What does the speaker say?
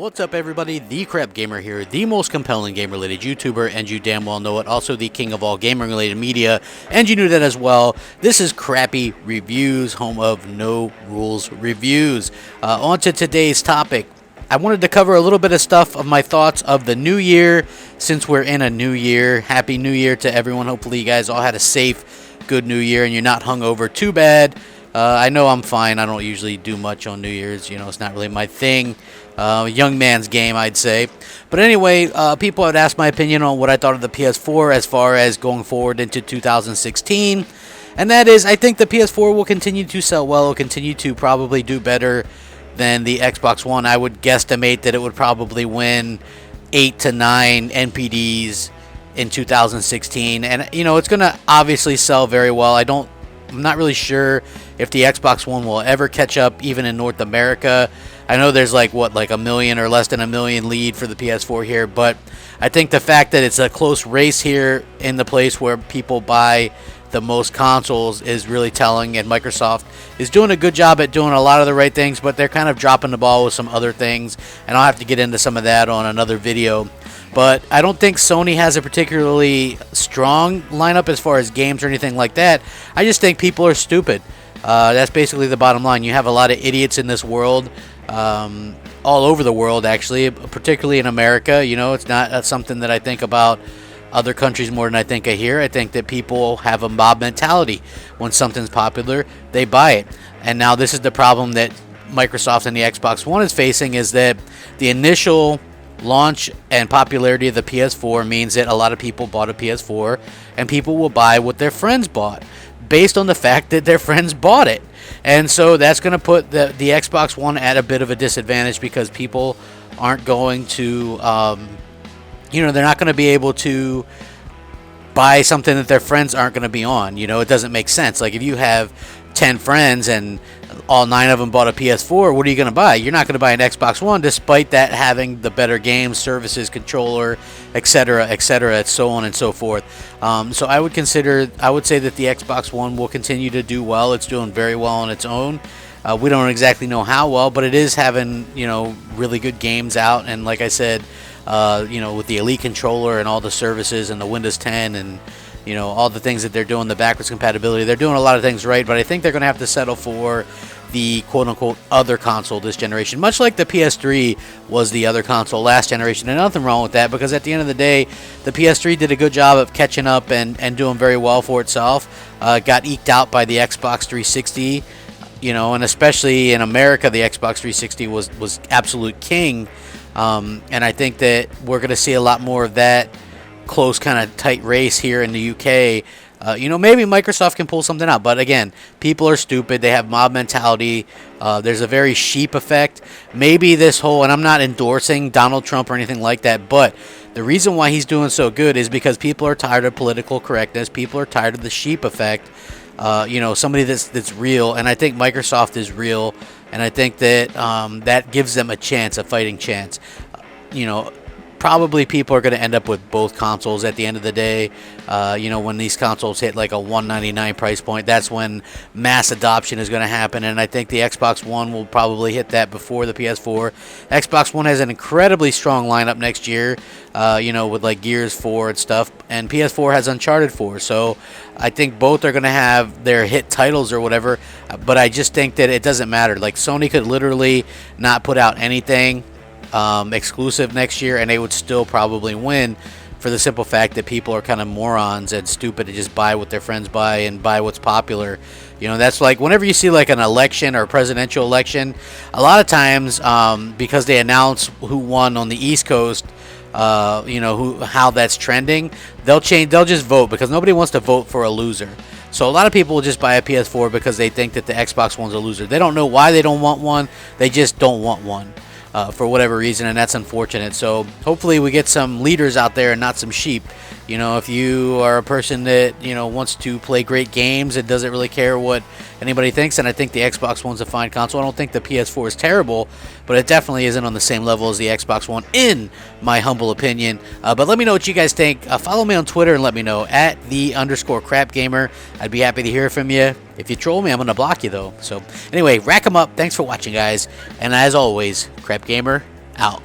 What's up, everybody? The Crap Gamer here, the most compelling game-related YouTuber, and you damn well know it. Also the king of all gaming-related media, and you knew that as well. This is Crappy Reviews, home of No Rules Reviews. On to today's topic. I wanted to cover a little bit of stuff of my thoughts of the new year, since we're in a new year. Happy New Year to everyone. Hopefully you guys all had a safe, good new year, and you're not hungover too bad. I know I'm fine. I don't usually do much on New Year's. You know, it's not really my thing. Young man's game, I'd say. But anyway, people had asked my opinion on what I thought of the PS4 as far as going forward into 2016. And that is, I think the PS4 will continue to sell well. It will continue to probably do better than the Xbox One. I would guesstimate that it would probably win 8 to 9 NPDs in 2016. And, you know, it's going to obviously sell very well. I'm not really sure if the Xbox One will ever catch up, even in North America. I know there's like a million or less than a million lead for the PS4 here, but I think the fact that it's a close race here in the place where people buy the most consoles is really telling, and Microsoft is doing a good job at doing a lot of the right things, but they're kind of dropping the ball with some other things, and I'll have to get into some of that on another video. But I don't think Sony has a particularly strong lineup as far as games or anything like that. I just think people are stupid. That's basically the bottom line. You have a lot of idiots in this world, all over the world, actually, particularly in America. You know, it's not something that I think about other countries more than I think of here. I think that people have a mob mentality. When something's popular, they buy it. And now this is the problem that Microsoft and the Xbox One is facing, is that the initial launch and popularity of the PS4 means that a lot of people bought a PS4, and people will buy what their friends bought based on the fact that their friends bought it. And so that's going to put the Xbox One at a bit of a disadvantage, because people aren't going to, they're not going to be able to buy something that their friends aren't going to be on. You know, it doesn't make sense. Like, if you have 10 friends and all 9 of them bought a PS4, what are you going to buy? You're not going to buy an Xbox One, despite that having the better games, services, controller, etc., so on and so forth. So I would say that the Xbox One will continue to do well. It's doing very well on its own. We don't exactly know how well, but it is having, really good games out. And like I said, with the Elite controller and all the services and the Windows 10 and all the things that they're doing, the backwards compatibility, they're doing a lot of things right, but I think they're going to have to settle for the quote-unquote other console this generation, much like the PS3 was the other console last generation. And nothing wrong with that, because at the end of the day, the PS3 did a good job of catching up and doing very well for itself. Got eked out by the Xbox 360, and especially in America, the Xbox 360 was absolute king. And I think that we're going to see a lot more of that close, kind of tight race here in the UK. Maybe Microsoft can pull something out, but again, people are stupid. They have mob mentality. There's a very sheep effect. Maybe this whole, and I'm not endorsing Donald Trump or anything like that, but the reason why he's doing so good is because people are tired of political correctness. People are tired of the sheep effect. Somebody that's real, and I think Microsoft is real, and I think that that gives them a chance, a fighting chance. Probably people are going to end up with both consoles at the end of the day. When these consoles hit like a $199 price point, that's when mass adoption is going to happen, and I think the Xbox One will probably hit that before the PS4. Xbox One has an incredibly strong lineup next year, with like Gears 4 and stuff, and PS4 has Uncharted 4, so I think both are going to have their hit titles or whatever, but I just think that it doesn't matter. Like, Sony could literally not put out anything exclusive next year, and they would still probably win, for the simple fact that people are kind of morons and stupid to just buy what their friends buy and buy what's popular. That's like whenever you see like an election or a presidential election, a lot of times, because they announce who won on the East Coast, how that's trending, they'll just vote, because nobody wants to vote for a loser. So a lot of people will just buy a PS4 because they think that the Xbox One's a loser. They don't know why they don't want one. They just don't want one. For whatever reason, and that's unfortunate. So hopefully we get some leaders out there and not some sheep. If you are a person that wants to play great games and doesn't really care what anybody thinks, and I think the Xbox One's a fine console. I don't think the PS4 is terrible, but it definitely isn't on the same level as the Xbox One, in my humble opinion. But let me know what you guys think. Follow me on Twitter and let me know at @the_CrapGamer. I'd be happy to hear from you. If you troll me, I'm going to block you, though. So anyway, rack 'em up. Thanks for watching, guys. And as always, Crap Gamer out.